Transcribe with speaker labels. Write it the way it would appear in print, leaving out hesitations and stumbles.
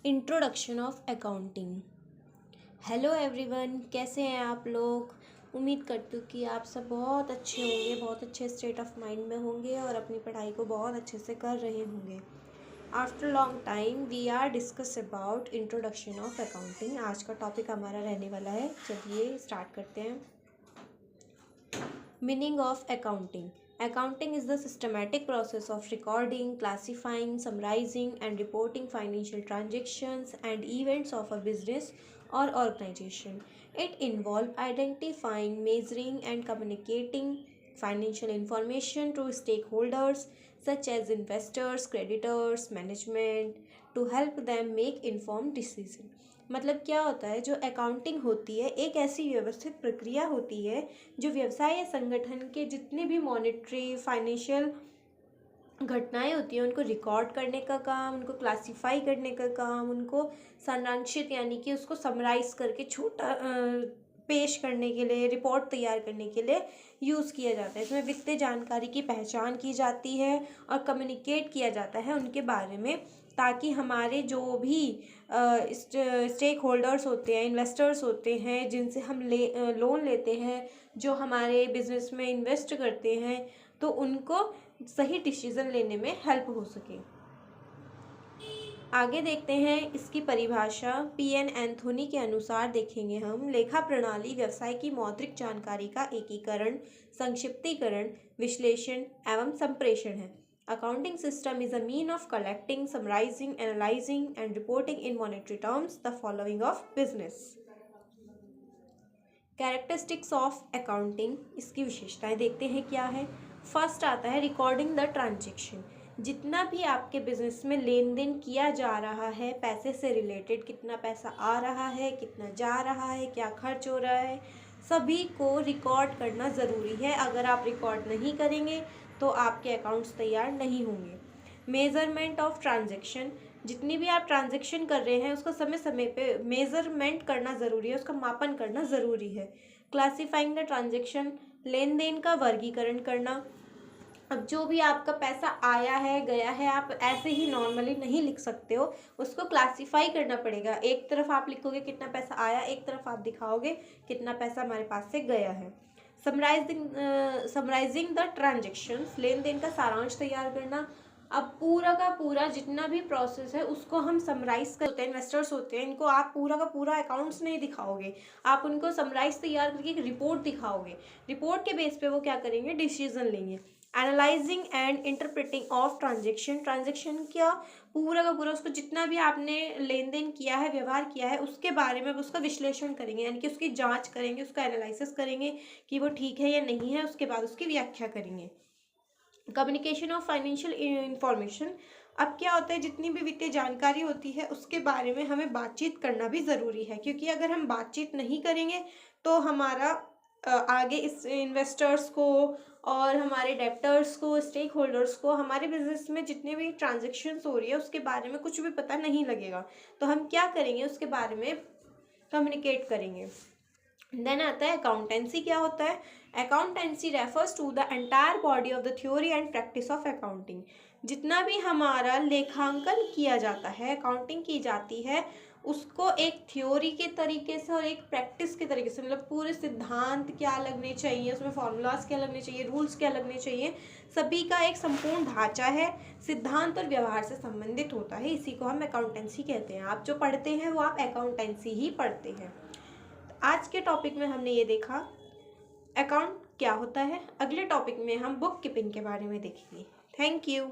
Speaker 1: Introduction of accounting. Hello everyone, कैसे हैं आप लोग। उम्मीद करती हूँ कि आप सब बहुत अच्छे होंगे, बहुत अच्छे स्टेट ऑफ माइंड में होंगे और अपनी पढ़ाई को बहुत अच्छे से कर रहे होंगे। After long time we are discuss about introduction of accounting. आज का टॉपिक हमारा रहने वाला है, चलिए स्टार्ट करते हैं। Meaning of accounting. Accounting is the systematic process of recording, classifying, summarizing, and reporting financial transactions and events of a business or organization. It involves identifying, measuring, and communicating financial information to stakeholders such as investors, creditors, management to help them make informed decisions. मतलब क्या होता है, जो accounting होती है एक ऐसी व्यवस्थित प्रक्रिया होती है जो व्यवसाय या संगठन के जितने भी मॉनेटरी फाइनेंशियल घटनाएं होती हैं उनको रिकॉर्ड करने का काम, उनको क्लासिफाई करने का काम, उनको सारांशित यानी कि उसको समराइज करके छोटा पेश करने के लिए, रिपोर्ट तैयार करने के लिए यूज़ किया जाता है। इसमें वित्तीय जानकारी की पहचान की जाती है और कम्युनिकेट किया जाता है उनके बारे में, ताकि हमारे जो भी स्टेक होल्डर्स होते हैं, इन्वेस्टर्स होते हैं, जिनसे हम लोन लेते हैं, जो हमारे बिजनेस में इन्वेस्ट करते हैं, तो उनको सही डिसीजन लेने में हेल्प हो सके। आगे देखते हैं इसकी परिभाषा। पी.एन. एंथोनी के अनुसार देखेंगे हम, लेखा प्रणाली व्यवसाय की मौद्रिक जानकारी का एकीकरण, संक्षिप्तीकरण, विश्लेषण एवं संप्रेषण है। Accounting system is a mean of collecting, summarizing, analyzing and reporting in monetary terms the following of business. Characteristics of accounting, इसकी विशेषताएं देखते हैं क्या है। फर्स्ट आता है रिकॉर्डिंग द ट्रांजेक्शन। जितना भी आपके बिजनेस में लेन देन किया जा रहा है, पैसे से रिलेटेड कितना पैसा आ रहा है, कितना जा रहा है, क्या खर्च हो रहा है, सभी को रिकॉर्ड करना ज़रूरी है। अगर आप रिकॉर्ड नहीं करेंगे तो आपके अकाउंट्स तैयार नहीं होंगे। मेज़रमेंट ऑफ ट्रांजेक्शन, जितनी भी आप ट्रांजेक्शन कर रहे हैं उसका समय समय पे मेज़रमेंट करना ज़रूरी है, उसका मापन करना ज़रूरी है। क्लासिफाइंग द ट्रांजेक्शन, लेन देन का वर्गीकरण करना। अब जो भी आपका पैसा आया है गया है, आप ऐसे ही नॉर्मली नहीं लिख सकते हो, उसको क्लासिफाई करना पड़ेगा। एक तरफ आप लिखोगे कितना पैसा आया, एक तरफ आप दिखाओगे कितना पैसा हमारे पास से गया है। समराइजिंग द ट्रांजेक्शन्स, लेन देन का सारांश तैयार करना। अब पूरा का पूरा जितना भी प्रोसेस है उसको हम समराइज करते हैं। इन्वेस्टर्स होते हैं, इनको आप पूरा का पूरा अकाउंट्स नहीं दिखाओगे, आप उनको समराइज तैयार करके एक रिपोर्ट दिखाओगे। रिपोर्ट के बेस पे वो क्या करेंगे, डिसीजन लेंगे। Analysing and interpreting of transaction, transaction क्या पूरा का पूरा उसको जितना भी आपने लेन देन किया है, व्यवहार किया है, उसके बारे में उसका विश्लेषण करेंगे, यानी कि उसकी जांच करेंगे, उसका एनालिसिस करेंगे कि वो ठीक है या नहीं है, उसके बाद उसकी व्याख्या करेंगे। कम्युनिकेशन ऑफ फाइनेंशियल इंफॉर्मेशन, अब क्या होता है, जितनी भी वित्तीय जानकारी होती है उसके बारे में हमें बातचीत करना भी ज़रूरी है, क्योंकि अगर हम बातचीत नहीं करेंगे तो हमारा आगे इस इन्वेस्टर्स को और हमारे डेप्टर्स को, स्टेक होल्डर्स को हमारे बिजनेस में जितने भी ट्रांजेक्शन्स हो रही है उसके बारे में कुछ भी पता नहीं लगेगा। तो हम क्या करेंगे, उसके बारे में कम्युनिकेट करेंगे। देन आता है अकाउंटेंसी। क्या होता है, accountancy refers to the entire body of the theory and practice of accounting. जितना भी हमारा लेखांकन किया जाता है, अकाउंटिंग की जाती है, उसको एक थ्योरी के तरीके से और एक प्रैक्टिस के तरीके से, मतलब पूरे सिद्धांत क्या लगने चाहिए, उसमें फॉर्मूलाज क्या लगने चाहिए, रूल्स क्या लगने चाहिए, सभी का एक संपूर्ण ढांचा है, सिद्धांत और व्यवहार से संबंधित होता है। इसी को हम अकाउंटेंसी कहते हैं। आप जो पढ़ते हैं वो आप अकाउंटेंसी ही पढ़ते हैं। आज के टॉपिक में हमने ये देखा अकाउंट क्या होता है। अगले टॉपिक में हम बुक कीपिंग के बारे में देखेंगे। Thank you.